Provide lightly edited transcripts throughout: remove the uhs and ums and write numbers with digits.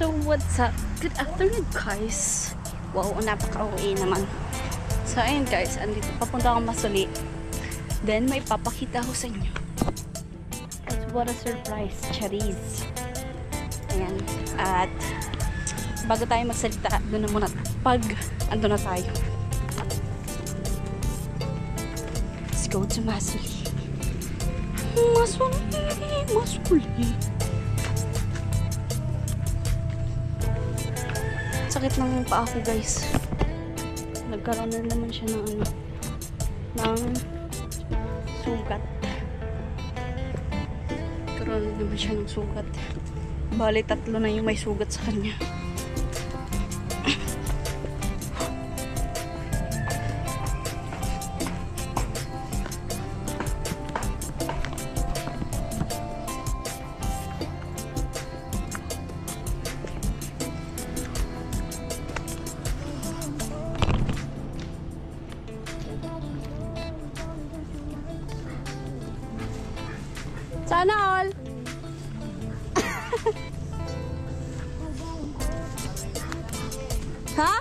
So what's up? Good afternoon guys. Wow, napaka-uwi naman. So ayun guys, andito papunta akong Masuli. Then may papakita ko sa inyo. What a surprise, charis. Ayan. At bago tayo magsalita, doon na muna pag ando na tayo. Let's go to Masuli. Masuli. Sakit ng paa ko guys. Nagkaroon na naman siya ng sugat. Nagkaroon na naman siya ng sugat. Bali 3 na yung may sugat sa kanya. Sana all. Ha?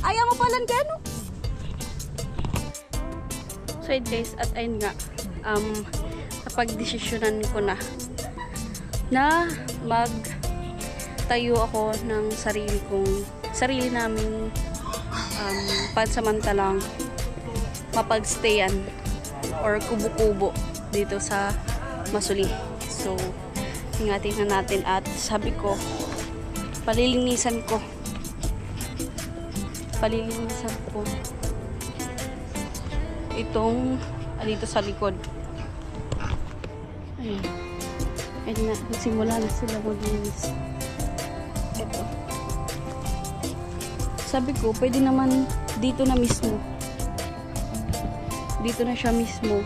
Ayaw mo palang gano? So guys, at ayun nga, napag-desisyonan ko na magtayo ako ng sarili naming pansamantalang mapagstayan or kubo-kubo dito sa Masuli. So, tingnan natin at sabi ko, palilinisan ko itong dito sa likod. Ayun. Ayun na, nagsimula na sila maglinis. Ito. Sabi ko, pwede naman dito na mismo. Dito na siya mismo.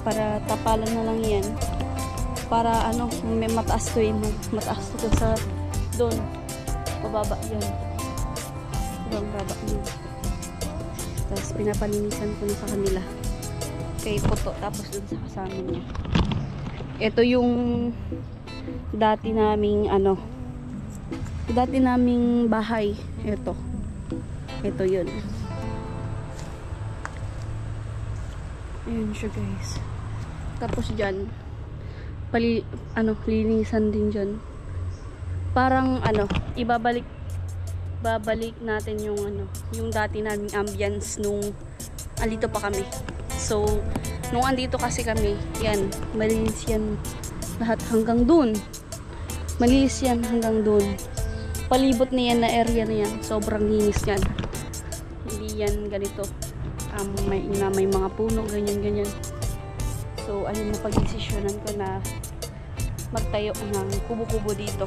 Para tapalan na lang yan. Para may mataas to mataas to sa doon. Bababa yan. Doon, bababa yan. Tapos pinapalinisan ko na sa kanila. Kay Poto, tapos doon sa kasama niya. Ito yung dati naming bahay. Ito yun. Ayan siya guys. Tapos dyan, linisan din dyan. Parang babalik natin yung dati naming ambience nung andito pa kami. So, nung andito kasi kami, yan, malinis yan lahat hanggang dun. Malinis yan hanggang dun. Palibot na yan na area na yan. Sobrang linis yan. Hindi yan ganito. May mga puno, ganyan. So, ayun na pag-desisyonan ko na magtayo ng kubo-kubo dito.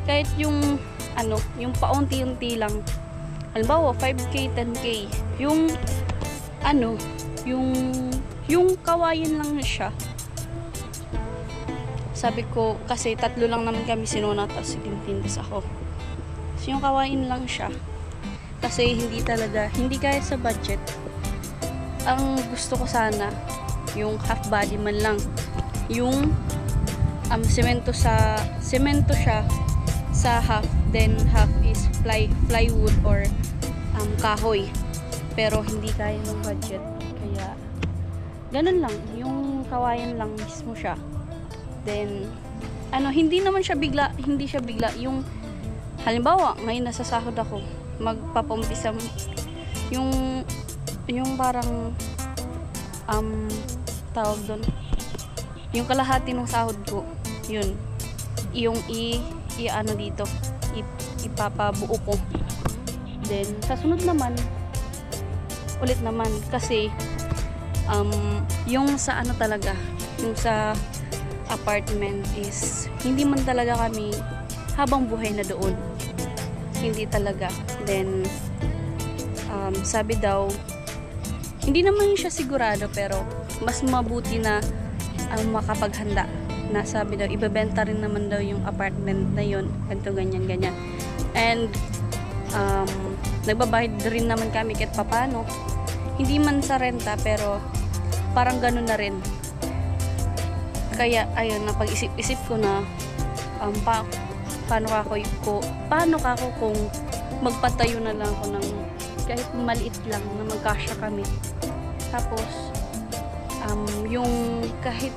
Kahit yung paunti-unti lang. Halimbawa, 5K, 10K. Yung kawayan lang siya. Sabi ko, kasi 3 lang naman kami sinunat, tapos tintindas ako. So, yung kawayan lang siya. Kasi hindi kaya sa budget. Ang gusto ko sana yung half body man lang, yung semento siya sa half, then half is plywood or kahoy, pero hindi kaya ng budget, kaya ganun lang, yung kawayan lang mismo siya. Then hindi siya bigla yung halimbawa ngayon nasa sahod ako, magpapumpisa yung parang tawag doon, yung kalahati ng sahod ko, yun yung dito ipapabuo ko. Then sa sunod naman ulit naman, kasi yung sa talaga, yung sa apartment is hindi man talaga kami habang buhay na doon, hindi talaga. Then sabi daw, hindi naman siya sigurado, pero mas mabuti na makapaghanda na, sabi daw, ibebenta rin naman daw yung apartment na yun, ganito, ganyan. And nagbabayad rin naman kami kahit papano, hindi man sa renta, pero parang ganun na rin. Kaya ayun, napag-isip-isip ko na paano ka ako kung magpatayo na lang ako ng kahit maliit lang na magkasya kami. Tapos yung kahit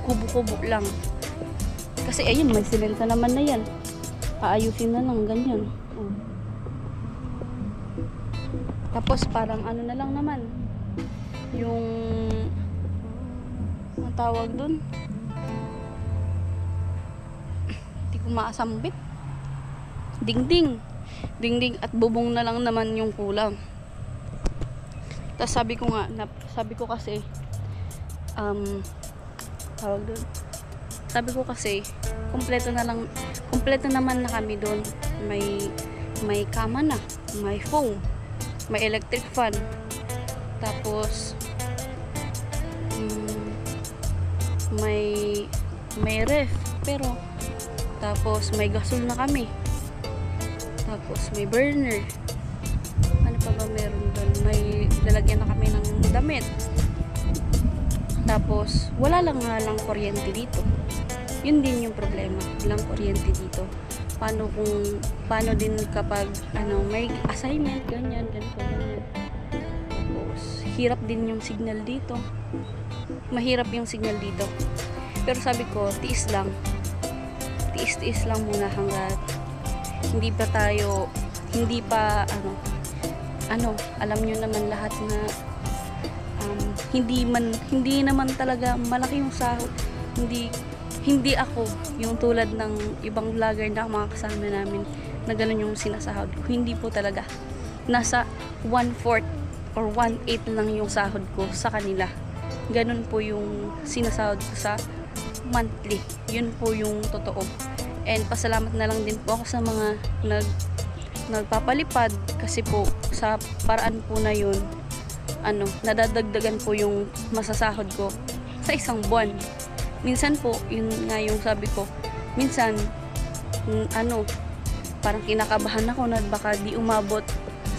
kubo-kubo lang. Kasi ayun, may silenta naman na yan. Aayusin na lang, ganyan. Tapos parang ano na lang naman. Yung ang tawag dun? Hindi ko maasambit. Dingding at bubong na lang naman yung kulang. Tapos sabi ko kasi tawag dun, sabi ko kasi kompleto naman na kami doon. May kama na, may foam, may electric fan, tapos may ref, pero tapos may gasol na kami, tapos may burner, ano pa ba meron doon, may lalagyan na kami ng damit. Tapos wala lang kuryente dito. Yun din yung problema, walang kuryente dito. Paano din kapag may assignment, ganyan. Tapos hirap din yung signal dito. Mahirap yung signal dito. Pero sabi ko, tiis lang muna hanggat alam nyo naman lahat na hindi naman talaga malaki yung sahod. Hindi ako yung tulad ng ibang vlogger na mga kasama namin na ganun yung sinasahod ko. Hindi po talaga. Nasa 1/4 or 1/8 lang yung sahod ko sa kanila. Ganun po yung sinasahod ko sa monthly. Yun po yung totoo. And pasalamat na lang din po ako sa mga nagpapalipad kasi po sa paraan po na yun, nadadagdagan po yung masasahod ko sa isang buwan. Minsan po, yun nga yung sabi ko, minsan parang kinakabahan ako na baka di umabot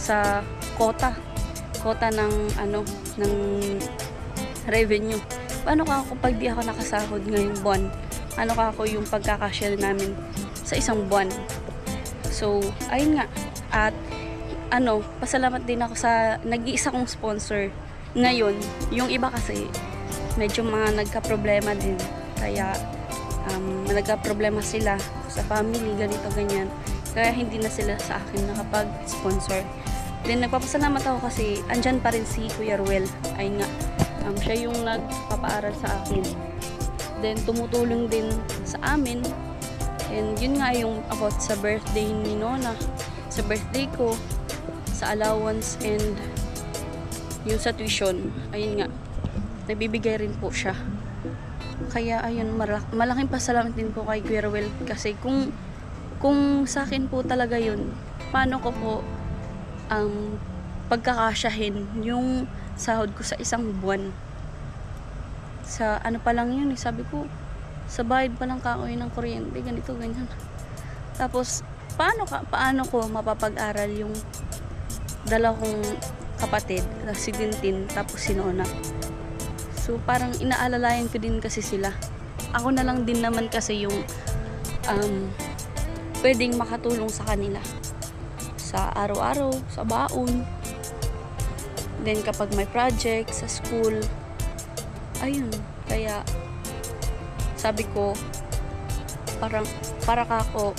sa quota ng revenue. Paano ka ako pag di ako nakasahod ngayong buwan? Ano ka ako yung pagkakashare namin sa isang buwan? So, ayun nga. At pasalamat din ako sa nag-iisa kong sponsor ngayon. Yung iba kasi medyo mga nagka-problema din. Kaya nagka-problema sila sa family, ganito, ganyan. Kaya hindi na sila sa akin nakapag-sponsor. Then nagpapasalamat ako kasi andyan pa rin si Kuya Ruel. Ayun nga. Siya yung nagpapaaral sa akin. Then tumutulong din sa amin. And yun nga yung about sa birthday ni Nona, sa birthday ko, sa allowance, and yung sa tuition. Ayun nga, nagbibigay rin po siya. Kaya ayun, malaking pasalamat din po kay Kuya Ruel kasi kung sa akin po talaga yun, paano ko po pagkakasyahin yung sahod ko sa isang buwan. Sa pa lang yun, sabi ko, sa bayad pa lang kakoy ng kuryente, ganito, ganyan. Tapos, paano ko mapapag-aral yung dalawang kapatid, si Tintin, tapos si Nona. So, parang inaalalayan ko din kasi sila. Ako na lang din naman kasi yung pwedeng makatulong sa kanila. Sa araw-araw, sa baon. Then, kapag may project, sa school. Ayun, kaya sabi ko, para ako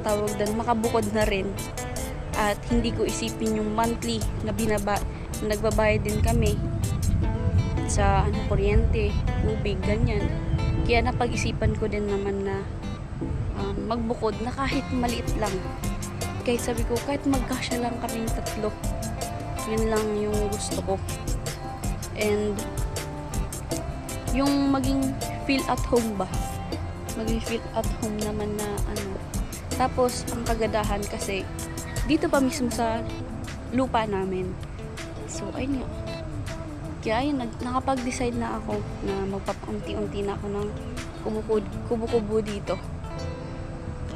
tawag din, makabukod na rin. At hindi ko isipin yung monthly na nagbabayad din kami sa kuryente, tubig, ganyan. Kaya napag-isipan ko din naman na magbukod na kahit maliit lang. Kaya sabi ko, kahit magkasya lang kaming 3, yun lang yung gusto ko. And yung maging feel at home ba? Maging feel at home naman na Tapos, ang kagadahan kasi, dito pa mismo sa lupa namin. So, ayun nga. Kaya ayun, nakapag-decide na ako na magpapaunti-unti na ako ng kubo-kubo dito.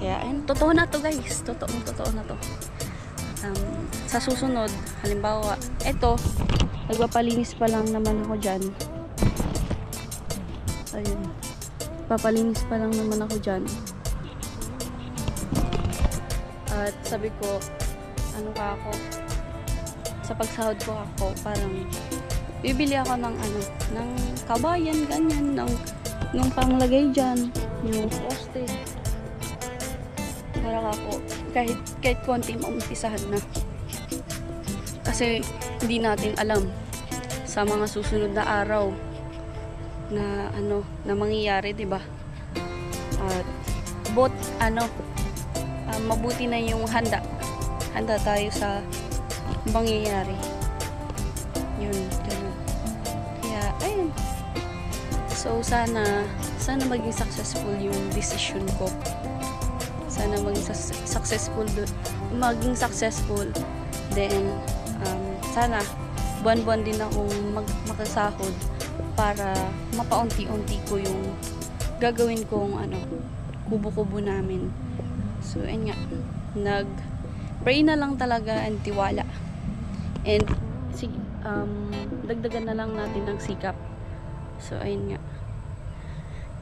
Kaya ayun, totoo na to guys. Totoo na to. Sa susunod, halimbawa, eto, nagpapalinis pa lang naman ako dyan. Ayun. Papalinis pa lang naman ako dyan. At sabi ko, ano ka ako, sa pagsahod ko ako, parang bibili ako ng ano, ng kabayan, ganyan, ng panglagay dyan, yung frosted. Para ako, kahit konti maumpisahan na. Kasi hindi natin alam sa mga susunod na araw na ano, na mangyayari, 'di ba? At mabuti na yung handa tayo sa mangyayari. Yun, ganun. Kaya ayun. So sana maging successful yung decision ko. Sana maging successful. Then sana buwan-buwan din akong makasahod para mapaunti-unti ko yung gagawin kong ano, kubo-kubo namin. So ayun nga, nag-pray na lang talaga and tiwala. And dagdagan na lang natin ng sikap. So ayun nga.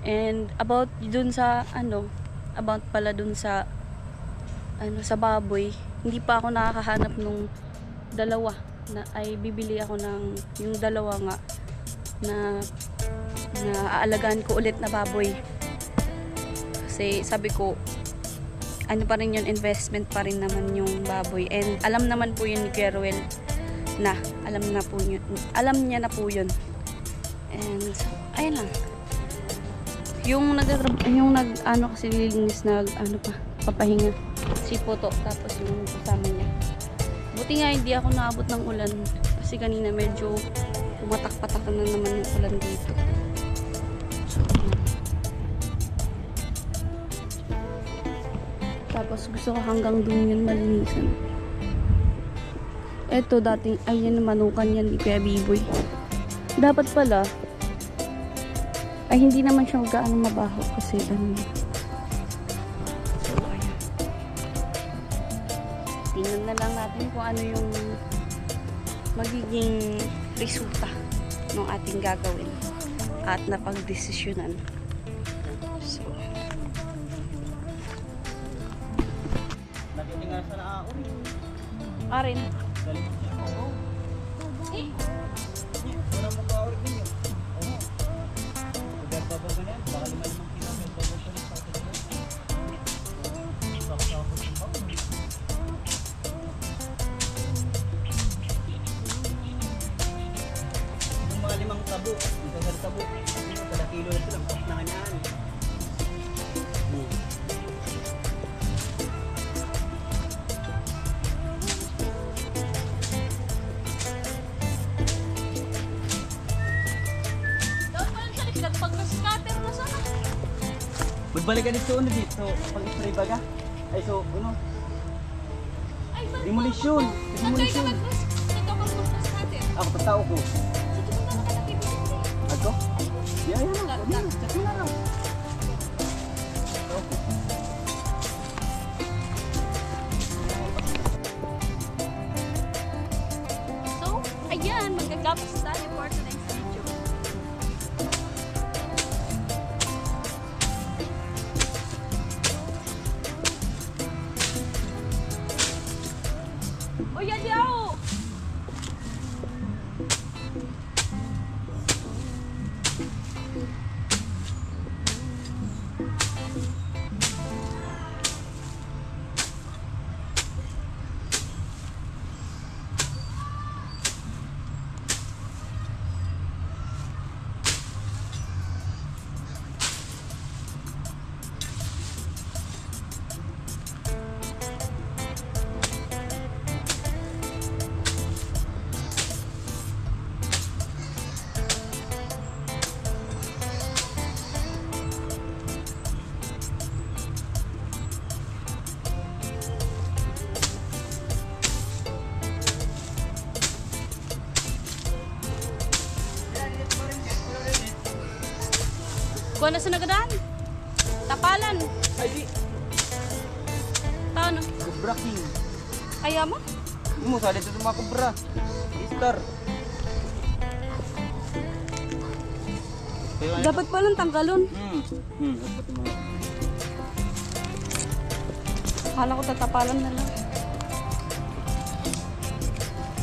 And about pala dun sa sa baboy, hindi pa ako nakakahanap nung dalawa na ay bibili ako ng yung dalawa nga na aalagaan ko ulit na baboy. Kasi sabi ko, ano pa rin yun, investment pa rin naman yung baboy. And alam naman po yun ni Kuya Ruel na alam niya na po yun. And ayun lang. Yung kasi nililinis papahinga si Poto, tapos yung kasama niya. Buti nga hindi ako naabot ng ulan kasi kanina medyo pumatak-patak na naman yung ulan dito. So, tapos gusto ko hanggang dun yun malinisan. Eto dating, ayan manukan yan ni Kuya Biboy. Dapat pala ay hindi naman siya gaano mabaho kasi so ayan. Tingnan na lang natin kung ano yung magiging resulta ng ating gagawin at napagdesisyonan. So nakitinga sa naaon. Arin. Galing siya. Oo. Wala mo ka-order ninyo. Oo. Ugar pa ba ganyan? Baka 5 kilo. May bago pa rin sa atin. Sakasakot yung bago. Yung mga 5 tabo. Yung kasar tabo. Kada kilo na sila. Pas na kanyan. Magbalikan dito dito pag-spray baga. Ay so ano? Demolition. Ako patao ko. Ako? Yan na. Check na lang. So, ayan, magkagapos tayo for tonight's video. Oh, yan yaw! Kuha na sa nagadaan. Tapalan. Ay di. Tao no? Kubra king. Kaya mo? Mo sa dito mga kubra. Star. Dapat palang tanggalon. Akala ko tatapalan na lang.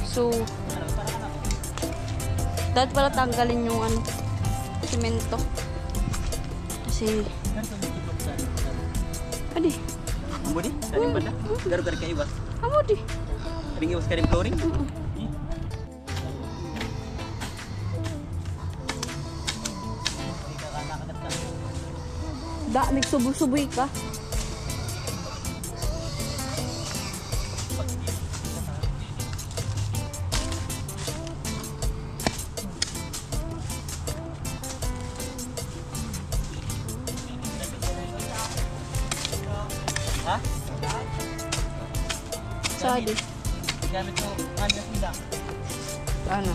So, dapat pala tanggalin yung ano, simento. Kasi, adi. Amo di? Karing banda? Garo-garo ka iwas? Amo di. Karing iwas karing flooring? Da, nagsubo-suboy ka. Ha? Sabi. Gamit mo, kanya sila. Ano?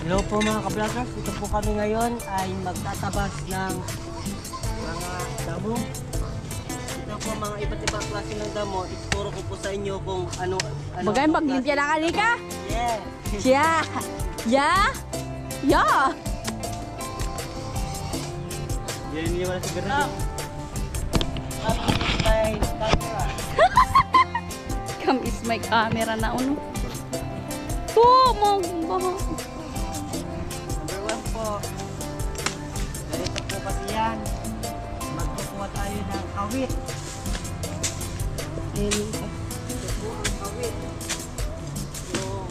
Hello po mga ka-vloggers, ito po kami ngayon ay magtatabas ng mga damo. Ito po mga iba't ibang klase ng damo. Ituturo ko po sa inyo kung ano Bagay maglimpya na kalika. Yeah! Siya. Ya. Ya. Yan niya wala siguro. May camera. Come is my camera na uno. Oh, mo. Number 1 po. Ganito po kasi yan. Magkukuha tayo ng kawit. Ayun. Ito po ang kawit. Yung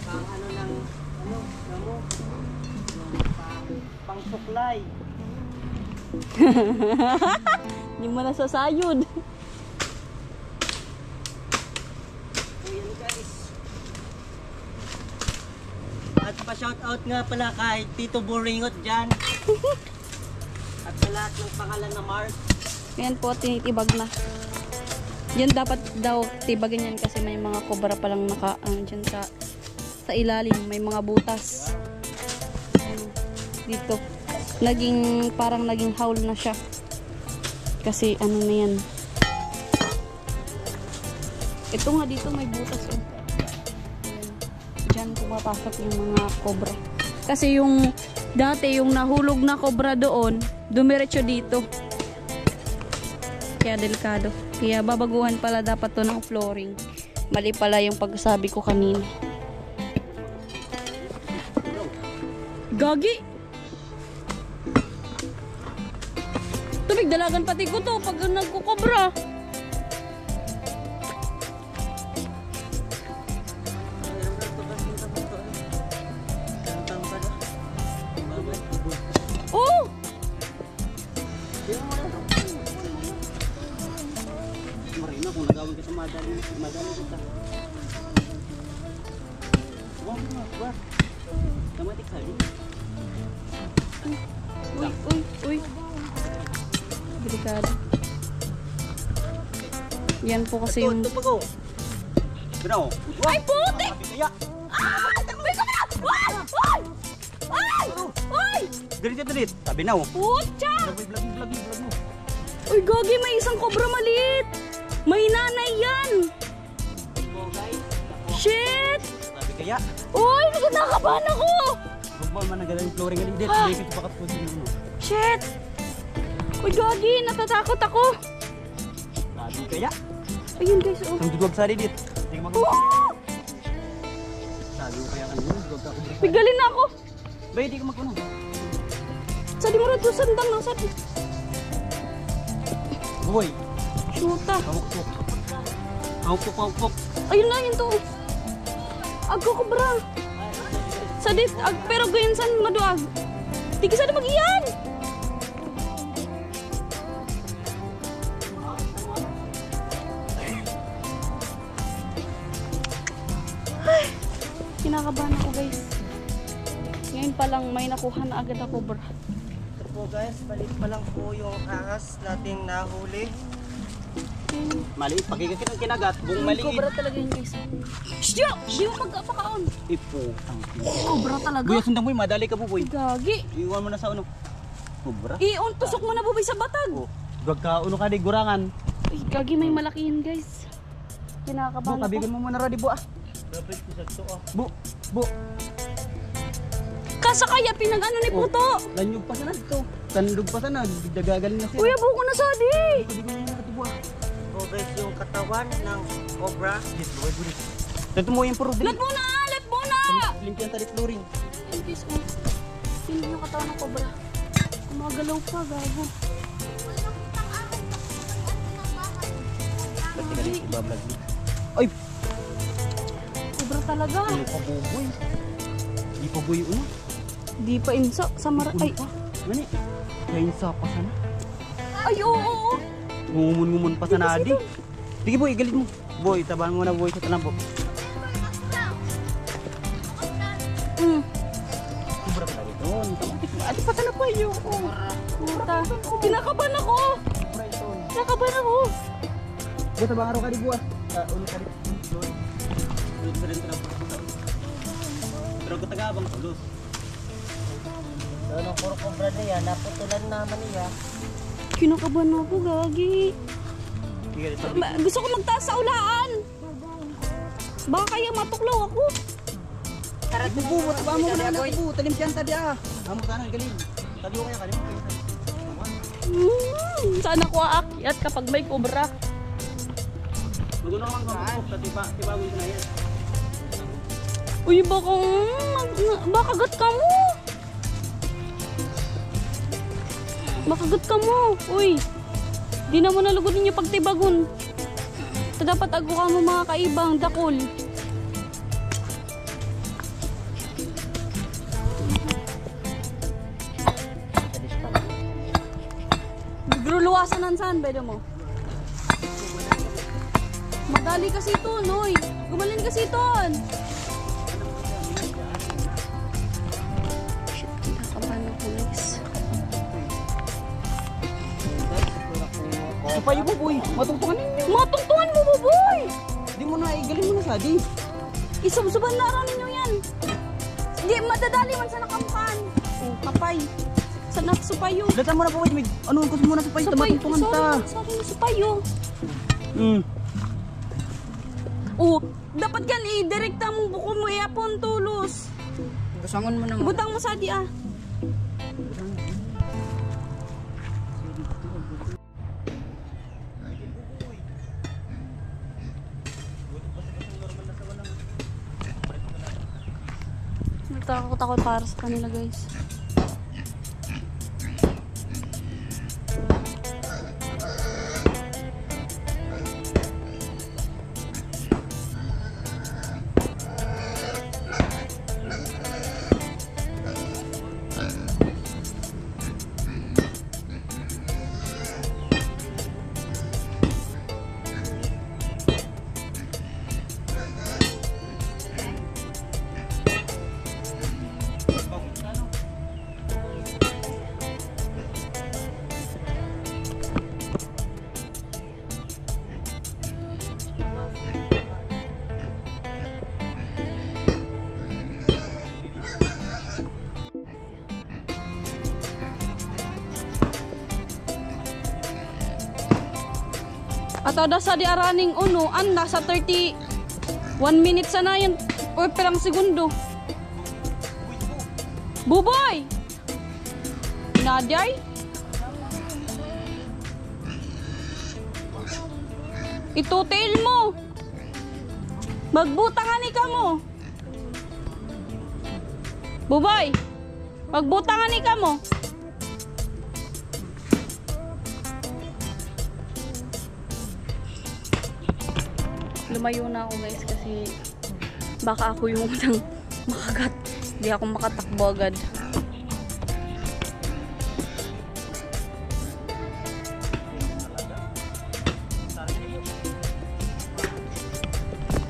pang ano ng damo. Yung pang suklay. Hindi mo nasasayod. So yan guys. At pa-shoutout nga pala kay Tito Boringot dyan. At sa lahat ng pangalan na Mark. Yan po, tinitibag na. Yan dapat daw tibagin yan kasi may mga kobra palang dyan sa ilalim. May mga butas. Ayan, dito. Parang naging howl na siya. Kasi ano na yan. Ito nga dito may butas. Oh. Ayan. Diyan pumapasok yung mga kobra. Kasi yung dati yung nahulog na kobra doon, dumiretso dito. Kaya delikado. Kaya babaguhan pala dapat to ng flooring. Mali pala yung pagsabi ko kanina. Gagi! Tubig dalagan pati ko to pag nagkukobra. Oh! Marina kung nagawin kita madali kita. Wag mo, wag. Tamatik sabi. Uy. Delikado. Yan po kasi yung... Ito pag-o. Bro. Ay, putik! Kaya. Ah! Takboy ka na! Ay! Ay! Ay! Ay! Dirit. Sabi na oh. Putya! Vlog mo. Uy, Gogi, may isang kobra maliit. May nanay yan. Shit! Sabi kaya. Uy, nagkakabahan ako. Huwag mo man nagalang flooring galing dit. Ah. Bakit bakat po mo. Shit! Uy, Gogi, natatakot ako. Sabi kaya. Ayun, guys, oh. Ang duwag sa dit. Tingnan mo. Oh! Sabi ko kaya kanina, duwag ka kubra. Pigalin na ako. Ba, hindi ko magkuno. Sa di mo rin sandang nasa... Boy. Shoota. Hawk. Ayun na, yun to. Agko kobra. Sa dit, pero ganyan san maduag. Tigi sa mag-iyan. Ay, kinakabahan ako guys. Ngayon pa lang may nakuha na agad ako bro. Ito po guys, balik pa lang po yung ahas nating nahuli. Maliit. Pagkikit ang kinagat. Buong maliit. Cobra talaga yun guys. Shyo! Di mo magpakaon. Ipo. Cobra talaga. Buya sundang boy, madali ka po boy. Gagi. Iwan mo na sa uno. Kubra. Tusok mo na bubay sa batag. Oh. Duwag ka uno ka di gurangan. Uy, gagi may malaki yun guys. Kinakabahan ako. Tabigan mo muna radi bu ah. Dapat ko sa to ah. Bu. Kasa kaya pinag-ano ni Puto. Lanyog pa sana dito. Tandog pa sana. Dagagaling na siya. Kuya, buko na sadi. Tabigan mo muna radi bu ah. So guys, yung katawan ng cobra. Yes, buhay bulis. Dito mo yung puro. Let muna! Let muna! Limpian tadi flooring. Please, oh. Hindi yung katawan ng cobra. Kumagalaw pa, gago. Pati ka rin ibablog mo. Ay! Cobra talaga. Hindi pa buboy. Hindi pa buboy una. Di pa insa. Samara. Ay. Gani. Kain sa pa sana. Ay, oo. Ngumun pa sana adi. Sige boy, galit mo. Boy, tabahan mo na boy sa talampok. Sobra pa lagi doon. Adi pa sana po yun. Puta. Kinakabahan ako. Kinakabahan ako. Boy, tabang araw ka di buah. Ulit ka di. Ulit ka rin talampok. Pero ko tagabang tulus. Doon ang puro cobra na yan, naputulan naman niya. Kinakabahan ako, gagi. Sige, ito. Gusto ko magtaas sa ulaan. Baka kaya matuklaw ako. Bu, tabang mo muna anak bu. Talimpian tadi ah. Amo sana galing. Tabi ko kaya kalim. Saan ako aakyat kapag may cobra? Magulo naman ko. Tibago ko na yan. Uy, baka gat ka mo. Makagat ka mo. Uy, di na mo nalugodin yung pagtibagon. Ito dapat ako ka mo mga kaibang dakol. Gruluwasan ng saan, bedo mo? Madali kasi ito, noy. Gumalin kasi ito. Shit, kinakabahan ako, guys. Supay mo boy. Matungtungan ninyo. Matungtungan mo, boy! Di mo na, igaling mo na sa di. Isubsuban na araw ninyo yan. Hindi, madadali man sa nakamukaan. Oh, kapay. Sa naksupayo. Datan mo na po, wait. Ano, gusto mo na supay. Matungtungan ta. Sorry, supayo. Oh, dapat yan i-direkta mo buko mo iapon tulos. Gasangon mo naman. Butang mo sa di ah. Natakot para sa kanila, guys. At ada sa di araning uno, nasa 31 minutes na yan. O perang segundo. Buboy! Nadyay? Itutil mo! Magbutangan ka mo! Buboy! Magbutangan ka mo! Lumayo na ako, guys, kasi baka ako yung unang makagat. Hindi ako makatakbo agad.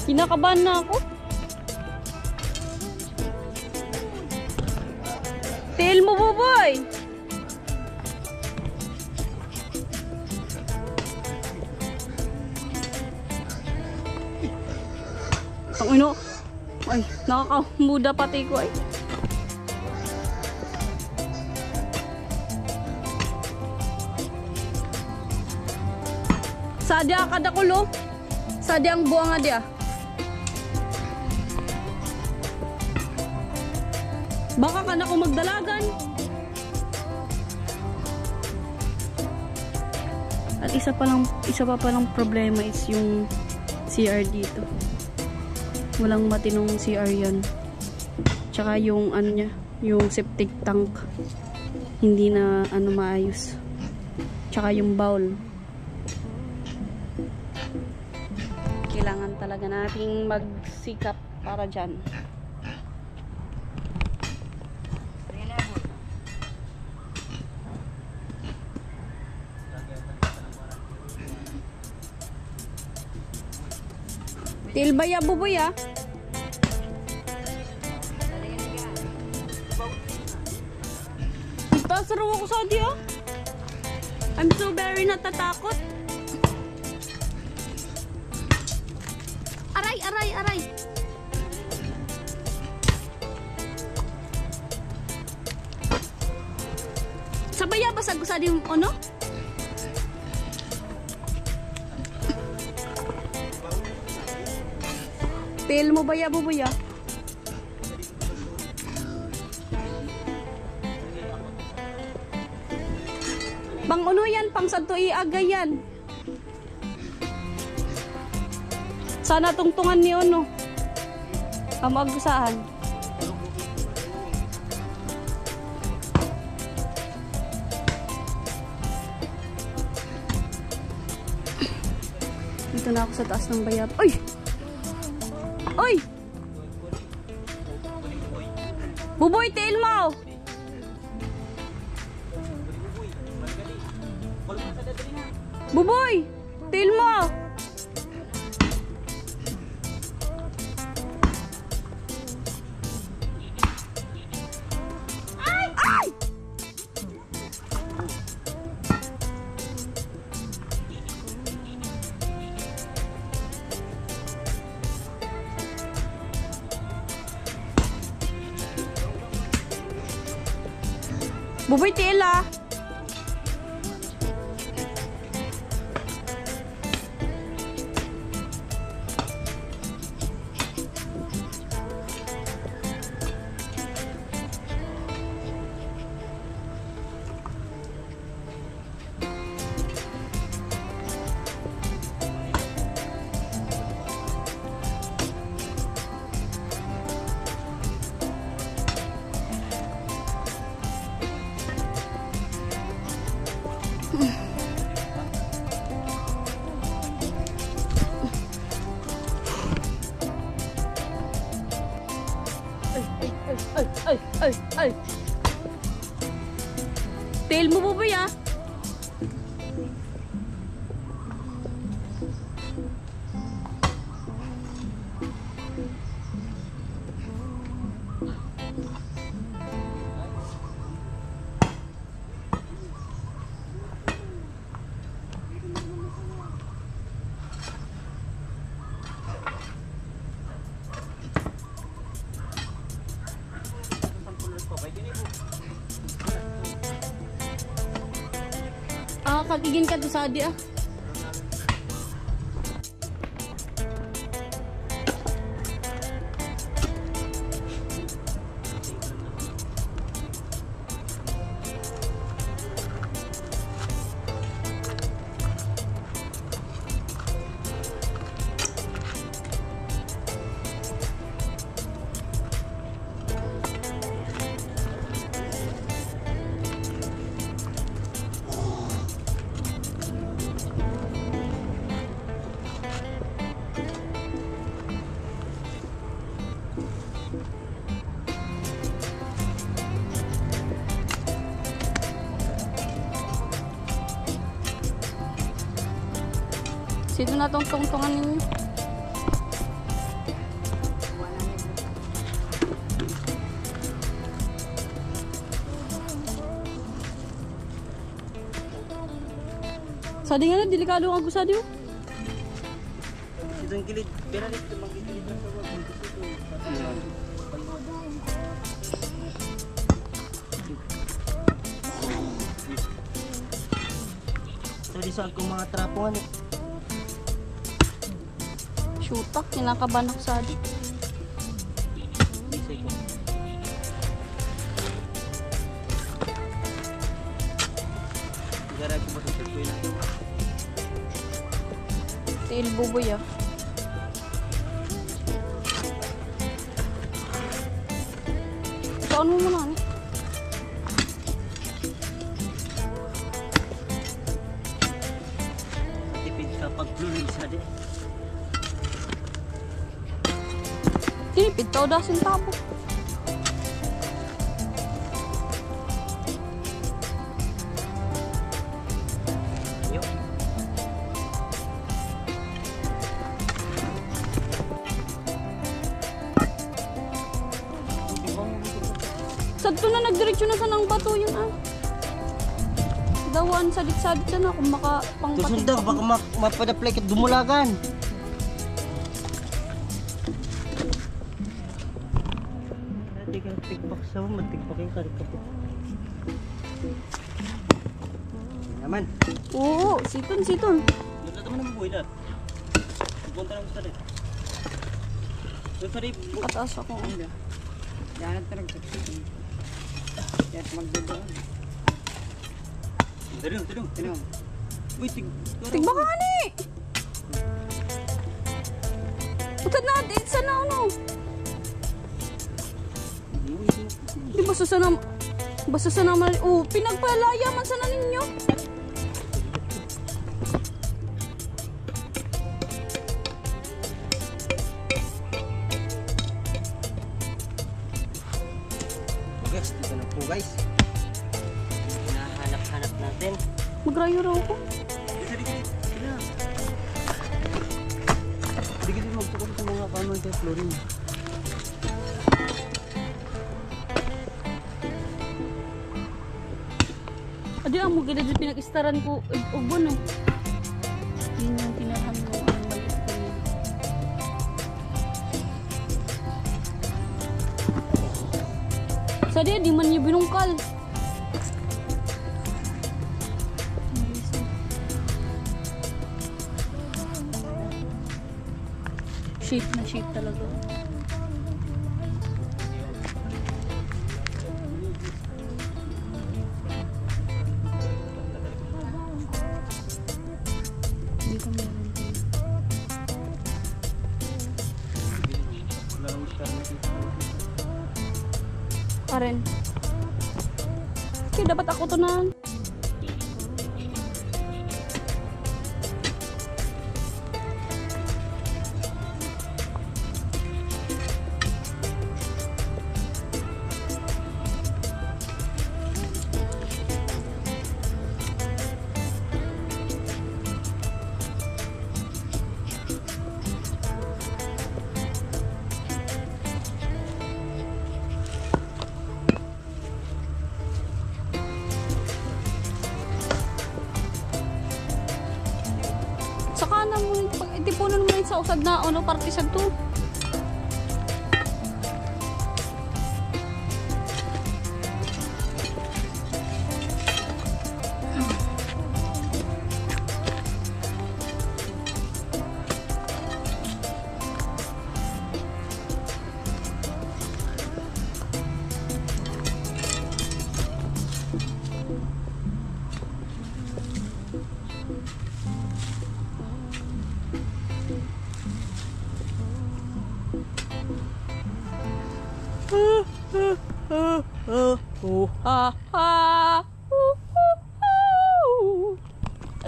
Kinakabahan na ako. Tail mo, Buboy! Ang ino. Ay, nakakamuda pati ko ay. Sadya kada kulo. Sa di ang buang nga dia. Baka ka na kung magdalagan. At isa pa palang problema is yung CR dito. Walang matinong CR yan. Tsaka yung ano niya, yung septic tank. Hindi na ano maayos. Tsaka yung bowl. Kailangan talaga nating magsikap para dyan. Tilbaya buboy ah. Taas raw ako sa diyo. I'm so very natatakot. Aray, aray, aray. Sabaya basag ko sa diyo ano? Pil mo ba ya, bubuya? Pang uno yan, pang santo iagay yan. Sana tungtungan ni Ono. Kamag-usahan. Dito na ako sa taas ng bayab. Ay! Oy! Buboy, tail mo! Buboy! Tail mo! Ay! Ay! Buboy, tail ah! Ay! Tail mo po ba ya? Kagigin ka to sa adi ah. Sino na tong tungtungan ninyo? Sadi nga na, delikado ang gusa diyo. Itong kilid, pinalit ito magkikilid na sa wag. So, di saan kong mga trapuan eh. Shoota, kinakabahan ako sa adik. Bisay ko. Garay ko ba sa ko yun? Tail buboy ah. Saan mo muna eh? Tipid ka pag plurin sa di. Tinipid ka o dasin tabo. Yo. Sadto na nagdiretso na sa nang bato yun ah. Dawan sadik-sadik ka na kung maka pang Tusun daw, baka mapadaplay ka dumulagan. Hindi ka tigbak sa mo, matigbakin ka rin ka po. Naman. Oo, siton. Doon na naman ang buhay dad. Pupunta lang sa rin. Doon sa rin. Kataas ako. Yan at talagang saksitin. Yan at magdodoon. Tinong. Uy, Tigba ka ni! Pagkat natin, sana ano? Di ba basta naman, pinagpalaya man sana ninyo. Guys, dito na po guys. Hinahanap-hanap natin. Magrayo raw ako. Sige din magtukot sa mga kanon kay Florin. Adi ang mo gila dyan pinag-istaran ko. Ubo no. Yun yung tinahan mo. Ang maliit ko yun. Sa di man niya binungkal. Sheep talaga. Hindi ko meron din. Karen. Okay, dapat ako to na. Saka na mo, itipunan mo rin sa usad na ano, parte sa to.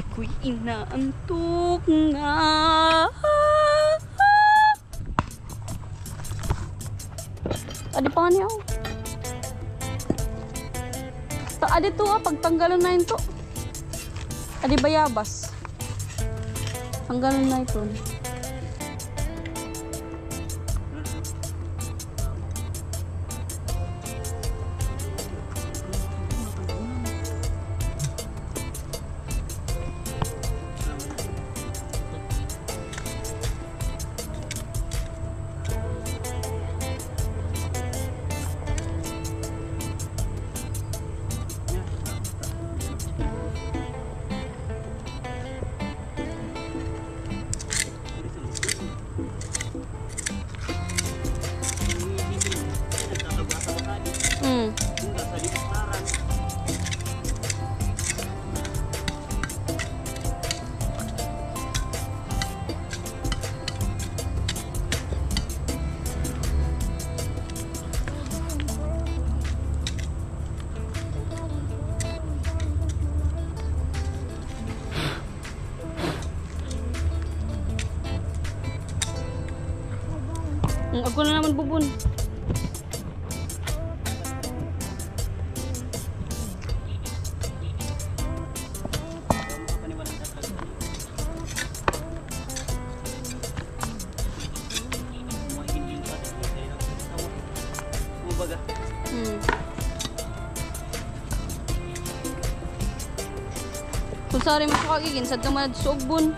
Ako'y inaantok nga. Adi pa nga niya ako. Adi to pagtanggalan na yun to. Adi bayabas. Tanggalan na ito. Ako na naman bubun. Kung sari mo sa kagigin, sad ka manad sa ugbon.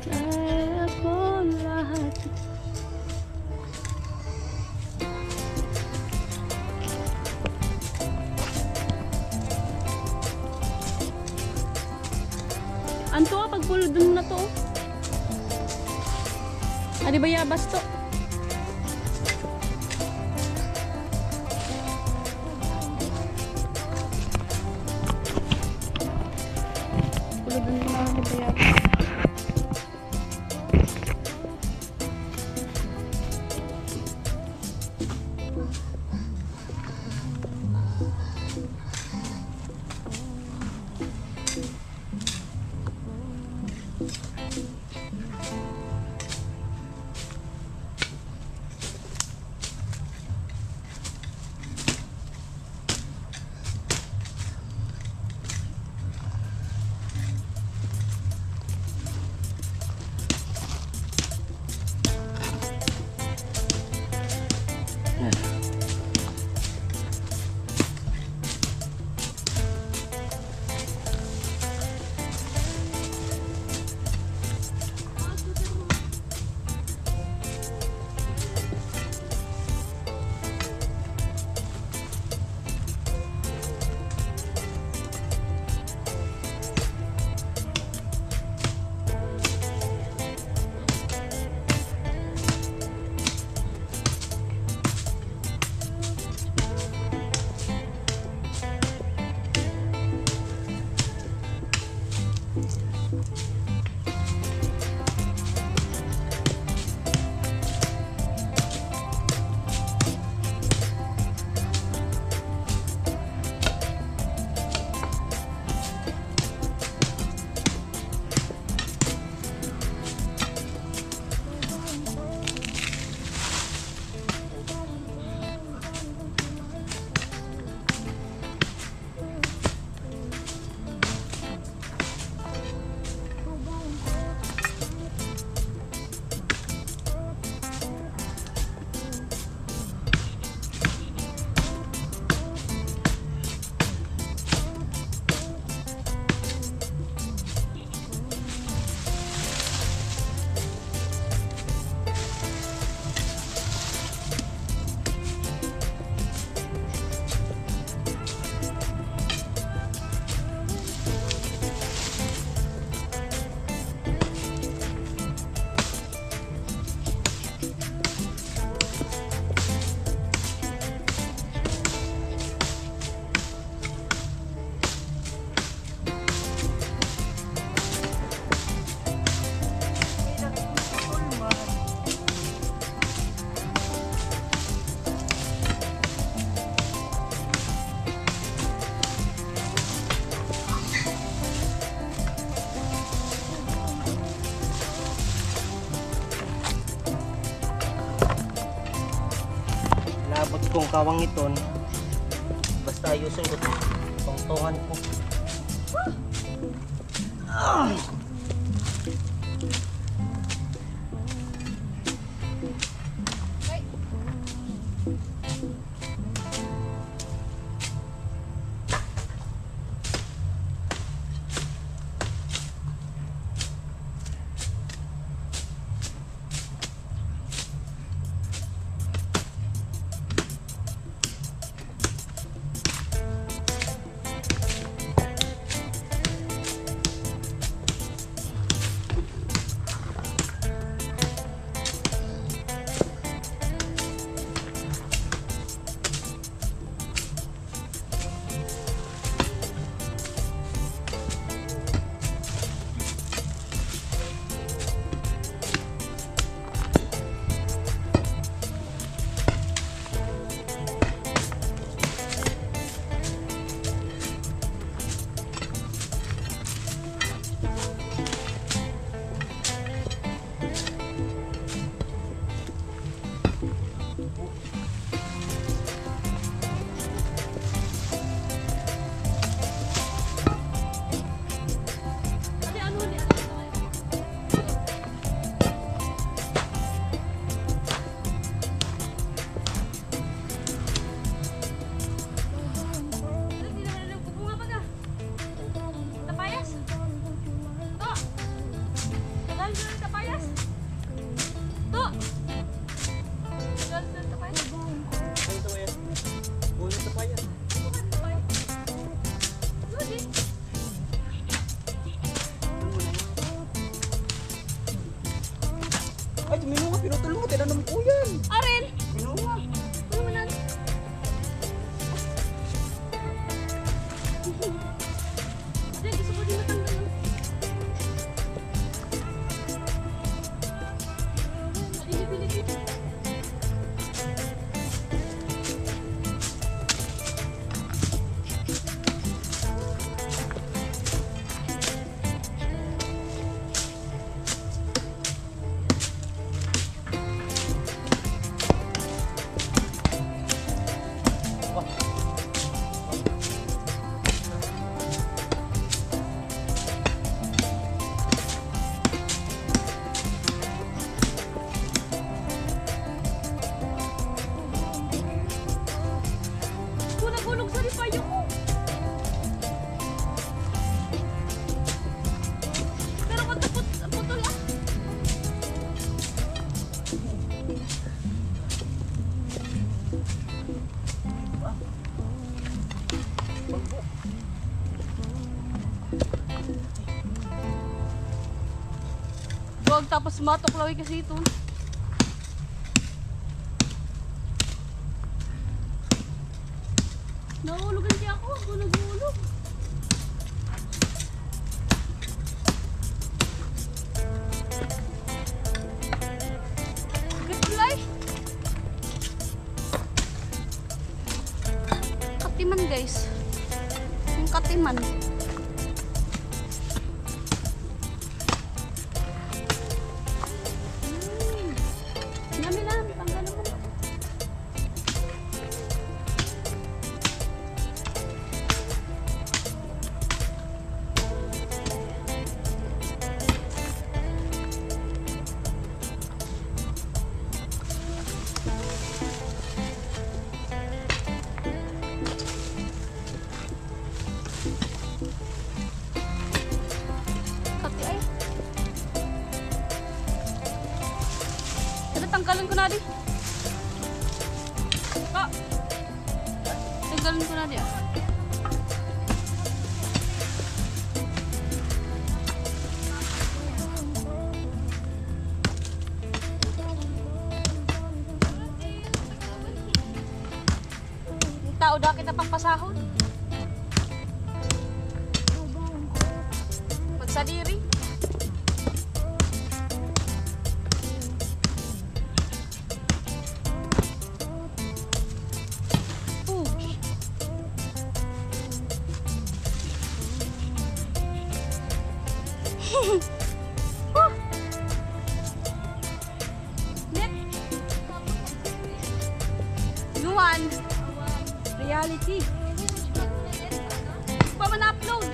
Kaya ko lahat. Anto ka, pagpulo dun na to. Adi ba yabas to? Pulo dun na adi ba yabas. Labot kong kawang iton. Basta ayusin ko tungtungan ko. Ay, minunga, pinutol mo. Tinanong ko yan. Arin! Minunga. Ano naman natin? Ate, gusto ko din matanggal. Ate, pilit. Nagulog sa lipayo ko. Pero putol ah. Huwag tapos matuklawi kasi ito. Nahulugan siya ako. Ako nagulog. Gatulay. Katiman guys. Yung katiman. Nami. Tanggalan mo na. Tanggalin ko na di. Pa. Tanggalin ko na di. Tao da kita pang pasahod. Pagsadiri. Nuan reality pa man upload